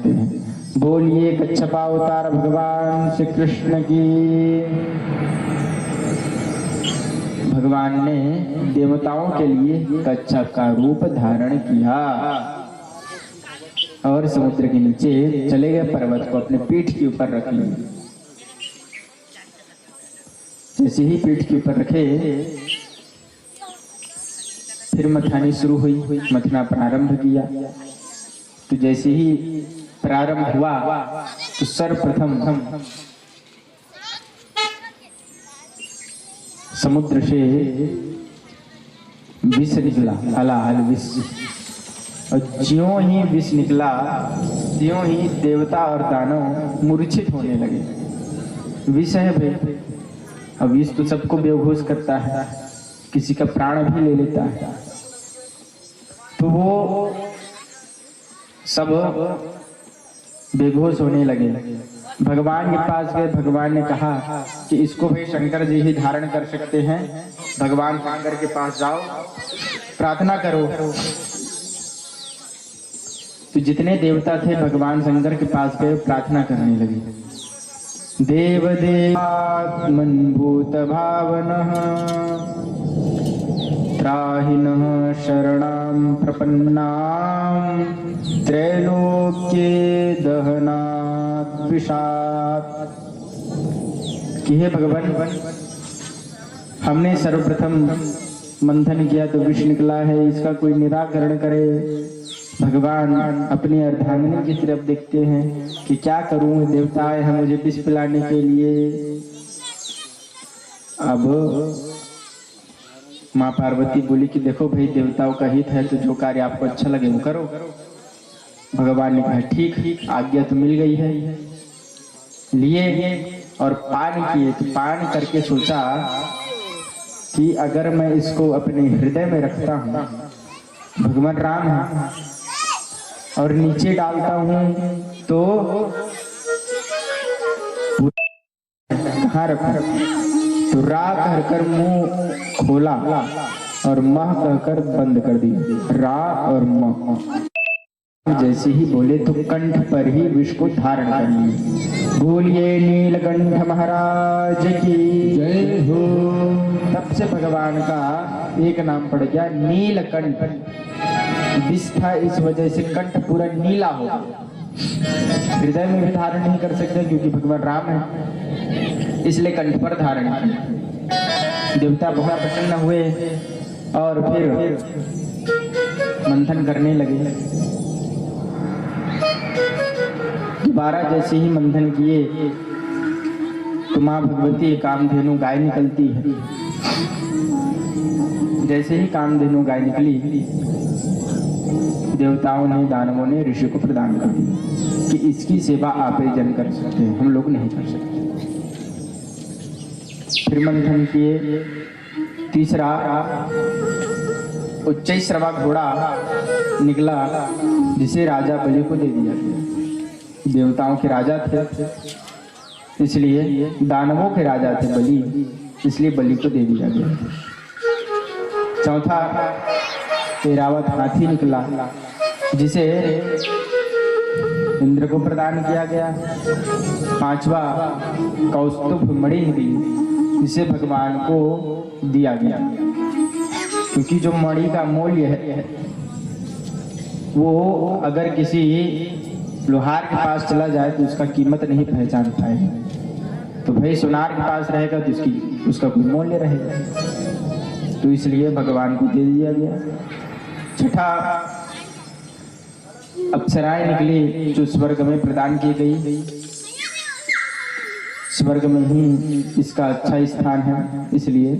करते हैं। बोलिए कच्छपा अवतार भगवान श्री कृष्ण की। भगवान ने देवताओं के लिए कच्छप का रूप धारण किया और समुद्र के नीचे चले गए। पर्वत को अपने पीठ के ऊपर रख लिया। जैसे ही पीठ के ऊपर रखे फिर मथानी शुरू हुई, मथना प्रारंभ किया। तो जैसे ही प्रारंभ हुआ तो सर्वप्रथम समुद्र से विष निकला, हलाहल विष। और ज्यों ही विष निकला त्यों ही देवता और दानव मूर्छित होने लगे। विष है भाई, अब विष तो सबको बेहोश करता है, किसी का प्राण भी ले लेता है। तो वो सब बेहोश होने लगे। भगवान के पास गए। भगवान ने कहा कि इसको भाई शंकर जी ही धारण कर सकते हैं। भगवान शंकर के पास जाओ, प्रार्थना करो। तो जितने देवता थे भगवान शंकर के पास गए, प्रार्थना करने लगे। देवदेवात्मन भूत भावनः त्राहिनः शरणां प्रपन्नां त्रैलोक्ये दहनात् विषात्। कि हे भगवान, हमने सर्वप्रथम मंथन किया तो विष निकला है, इसका कोई निराकरण करे। भगवान अपनी अर्धांगिनी की तरफ देखते हैं कि क्या करूं, देवता आए हैं मुझे विष पिलाने के लिए। अब माँ पार्वती बोली कि देखो भाई, देवताओं का हित है तो जो कार्य आपको अच्छा लगे वो करो। भगवान ने कहा ठीक, आज्ञा तो मिल गई है। लिए और पान किए। तो पान करके सोचा कि अगर मैं इसको अपने हृदय में रखता हूँ, भगवान राम है, और नीचे डालता हूँ तो कहाँ रखा? तो रा कहकर मुंह खोला और मह कहकर बंद कर दिया। रा और मह जैसे ही बोले तो कंठ पर ही विष को धारण कर लिए। बोलिए नीलकंठ महाराज की जय हो। तब से भगवान का एक नाम पड़ गया नीलकंठ। विष था इस वजह से कंठ पूरा नीला हो गया। हृदय में भी धारण नहीं कर सकते क्योंकि भगवान राम है, इसलिए कंठ पर धारण किया। देवता बहुत प्रसन्न हुए और फिर मंथन करने लगे। दोबारा जैसे ही मंथन किए तो माँ भगवती कामधेनु गाय निकलती है। जैसे ही कामधेनु गाय निकली, देवताओं ने दानवों ने ऋषि को प्रदान कर दी कि इसकी सेवा आप ही जन कर सकते हैं, हम लोग नहीं कर सकते। फिर मंथन किए। तीसरा उच्चैश्रवा घोड़ा निकला जिसे राजा बलि को दे दिया गया। देवताओं के राजा थे इसलिए, दानवों के राजा थे बलि, इसलिए बलि को दे दिया गया। चौथा ऐरावत हाथी निकला जिसे इंद्र को प्रदान किया गया। पांचवा कौस्तुभ मणि निकली जिसे भगवान को दिया गया, क्योंकि जो मणि का मूल्य है वो अगर किसी लोहार के पास चला जाए तो उसका कीमत नहीं पहचान पाएगा। तो भाई सुनार के पास रहेगा तो उसका कोई मूल्य रहेगा, तो इसलिए भगवान को दे दिया गया। छठा अप्सराएं निकली जो स्वर्ग में प्रदान की गई। स्वर्ग में ही इसका अच्छा स्थान है, इसलिए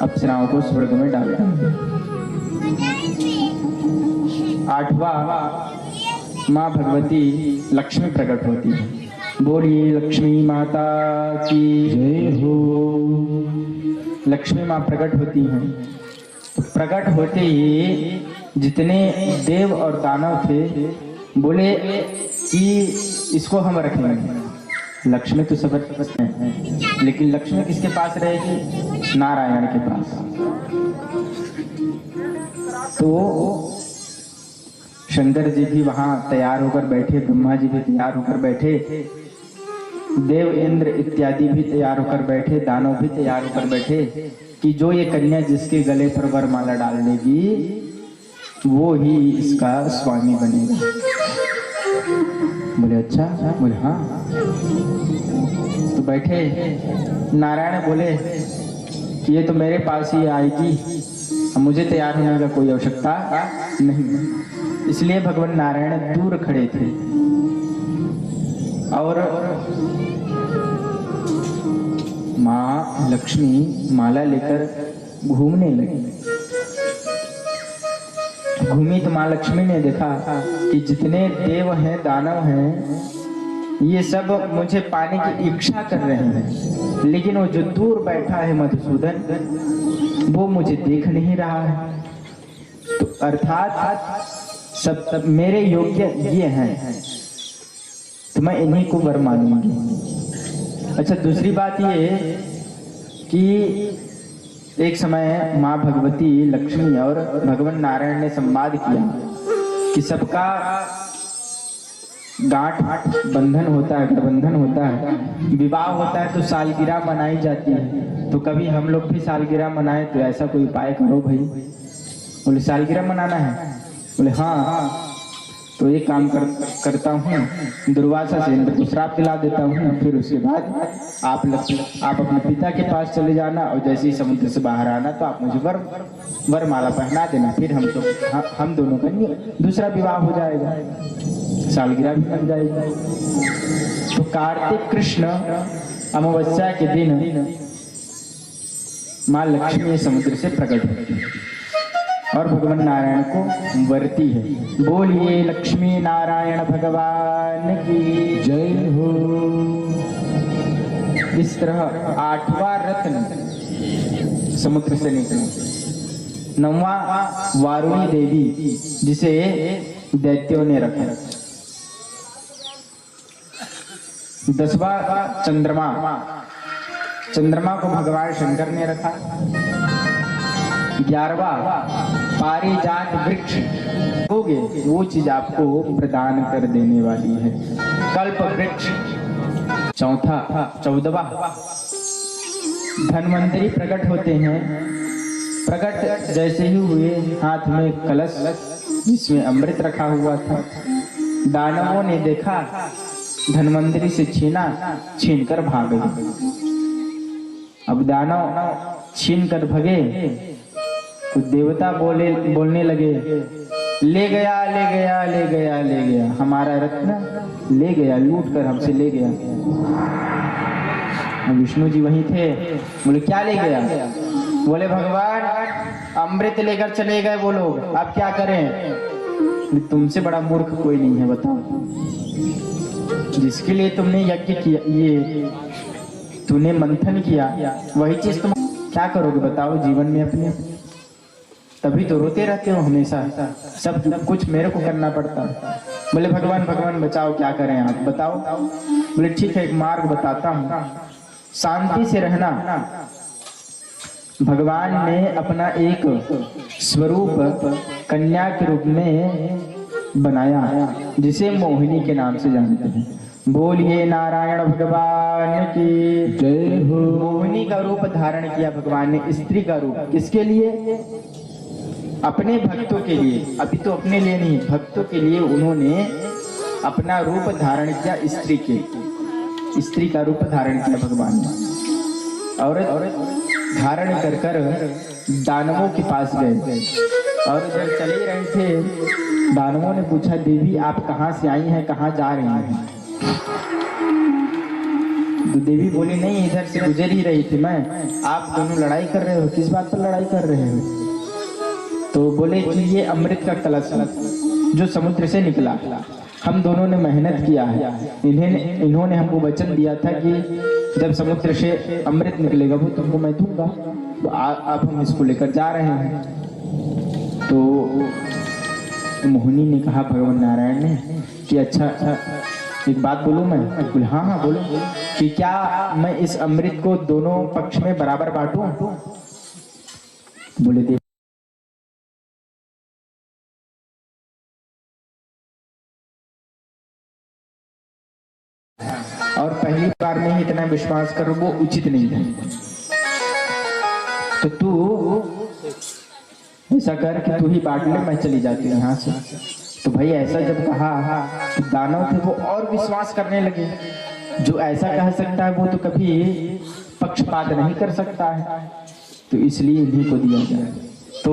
अप्सराओं को स्वर्ग में डालता है। आठवां माँ भगवती लक्ष्मी प्रकट होती है। बोलिए लक्ष्मी माता की जय हो। लक्ष्मी माँ प्रकट होती हैं। तो प्रकट होते ही जितने देव और दानव थे बोले कि इसको हम रखेंगे। लक्ष्मी तो सब है, लेकिन लक्ष्मी किसके पास रहेगी? नारायण के पास। तो शंकर जी भी वहां तैयार होकर बैठे, ब्रह्मा जी भी तैयार होकर बैठे, देव इंद्र इत्यादि भी तैयार होकर बैठे, दानव भी तैयार होकर बैठे कि जो ये कन्या जिसके गले पर वरमाला डाल देगी वो ही इसका स्वामी बनेगा। बोले अच्छा, बोले हाँ। तो बैठे, नारायण बोले कि ये तो मेरे पास ही आएगी, मुझे तैयार होने का कोई आवश्यकता नहीं। इसलिए भगवान नारायण दूर खड़े थे और माँ लक्ष्मी माला लेकर घूमने लगी। घूमी तो माँ लक्ष्मी ने देखा कि जितने देव हैं, दानव हैं, ये सब मुझे पाने की इच्छा कर रहे हैं, लेकिन वो जो दूर बैठा है मधुसूदन वो मुझे देख नहीं रहा है। तो अर्थात सब मेरे योग्य ये हैं, तो मैं इन्हीं को वर मानूंगी। अच्छा, दूसरी बात ये कि एक समय माँ भगवती लक्ष्मी और भगवान नारायण ने संवाद किया कि सबका गांठ बंधन होता है, गठबंधन होता है, विवाह होता है तो सालगिरह मनाई जाती है, तो कभी हम लोग भी सालगिरह मनाए, तो ऐसा कोई उपाय करो भाई। बोले सालगिरह मनाना है? बोले हाँ। तो एक काम करता हूँ, दुर्वासा से इंद्र को श्राप दिला देता हूँ, फिर उसके बाद आप अपने पिता के पास चले जाना और जैसे ही समुद्र से बाहर आना तो आप मुझे वरमाला पहना देना, फिर हम दोनों का दूसरा विवाह हो जाएगा, सालगिरह भी लग जाएगी। तो कार्तिक कृष्ण अमावस्या के दिन माँ लक्ष्मी समुद्र से प्रकट होती है और भगवान नारायण को वरती है। बोलिए लक्ष्मी नारायण भगवान की जय हो। इस तरह 8वां रत्न समुद्र से निकला। 9वां वारुणी देवी, जिसे दैत्यों ने रखा। 10वां चंद्रमा को भगवान शंकर ने रखा। 11वां पारिजात वृक्ष हो गए, वो चीज आपको प्रदान कर देने वाली है, कल्प वृक्ष। 14वां धन्वंतरी प्रकट होते हैं। प्रकट जैसे ही हुए, हाथ में कलश जिसमें अमृत रखा हुआ था। दानवों ने देखा, धन्वंतरी से छीनकर भाग गए। अब दानव छीन कर भगे तो देवता बोलने लगे, ले गया ले गया ले गया ले गया, हमारा रत्न ले गया, लूट कर हमसे ले गया। विष्णु जी वहीं थे, बोले क्या ले गया? बोले भगवान अमृत लेकर चले गए वो लोग, अब क्या करें? तुमसे बड़ा मूर्ख कोई नहीं है, बताओ। जिसके लिए तुमने यज्ञ किया, ये तूने मंथन किया, वही चीज तुम क्या करोगे बताओ जीवन में अपने? तभी तो रोते रहते हो हमेशा, सब कुछ मेरे को करना पड़ता। बोले भगवान बचाओ, क्या करें आप बताओ। बोले ठीक है, एक मार्ग बताता हूँ, शांति से रहना। भगवान ने अपना एक स्वरूप कन्या के रूप में बनाया, जिसे मोहिनी के नाम से जानते हैं। बोलिए नारायण भगवान की जय हो। मोहिनी का रूप धारण किया भगवान ने, स्त्री का रूप। किसके लिए? अपने भक्तों के लिए। अभी तो अपने लिए नहीं, भक्तों के लिए उन्होंने अपना रूप धारण किया, स्त्री का रूप धारण किया भगवान ने। और धारण कर कर दानवों के पास गए और जब चले रहे थे, दानवों ने पूछा, देवी आप कहाँ से आई हैं, कहाँ जा रही हैं? तो देवी बोली, नहीं इधर से गुजर ही रही थी मैं। आप दोनों लड़ाई कर रहे हो, किस बात पर लड़ाई कर रहे हो? तो बोले कि ये अमृत का कलश जो समुद्र से निकला, हम दोनों ने मेहनत किया है, इन्होंने हमको वचन दिया था कि जब समुद्र से अमृत निकलेगा वो तुमको मैं दूंगा, तो अब हम इसको लेकर जा रहे हैं। तो मोहिनी ने कहा भगवान नारायण ने कि अच्छा एक बात बोलूं मैं? बोले हाँ बोलो। कि क्या मैं इस अमृत को दोनों पक्ष में बराबर बांटूं? बोले पहली बार में ही इतना विश्वास करो वो उचित नहीं है। तो तू ऐसा कर कि तू ही बांट ले, मैं चली जाती हूँ यहाँ से। तो भाई ऐसा जब कहा तो दानव थे वो और विश्वास करने लगे, जो ऐसा कह सकता है वो तो कभी पक्षपात नहीं कर सकता है, तो इसलिए इन्हीं को दिया जाए। तो